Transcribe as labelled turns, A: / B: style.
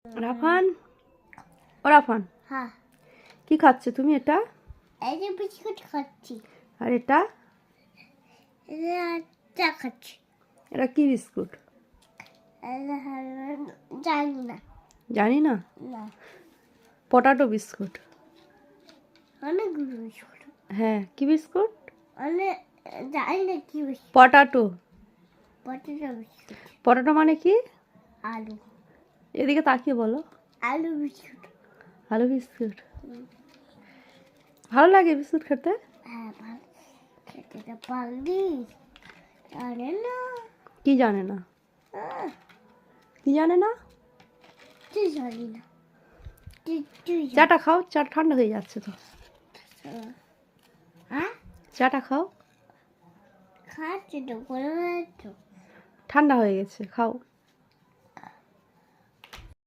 A: রাফান, ও রাফান,
B: হ্যাঁ,
A: কি খাচ্ছ তুমি? এটা
B: এই যে বিস্কুট খাচ্ছি,
A: আর এটা
B: এটা চা খাচ্ছি।
A: এটা কি বিস্কুট?
B: এটা জানি না।
A: জানি না।
B: না,
A: পটাটো বিস্কুট।
B: অনেকগুলো বিস্কুট।
A: হ্যাঁ, কি বিস্কুট?
B: অনেক জানি না কি biscuit.
A: Potato.
B: Potato biscuit.
A: Potato মানে কি?
B: আলু।
A: এদিকে তাকিয়ে বলো।
B: আলু বিস্কুট।
A: আলু বিস্কুট। ভালো লাগে বিস্কুট খেতে?
B: হ্যাঁ, ভালো খেতে তো পারবি। জানে না।
A: কি জানে না? কি জানে না?
B: তুই জানি না। তুই
A: চাটা খাও, চা ঠান্ডা হয়ে যাচ্ছে তো।
B: হ্যাঁ,
A: চাটা খাও,
B: খাচ্ছি তো, বলে তো।
A: ঠান্ডা হয়ে গেছে, খাও।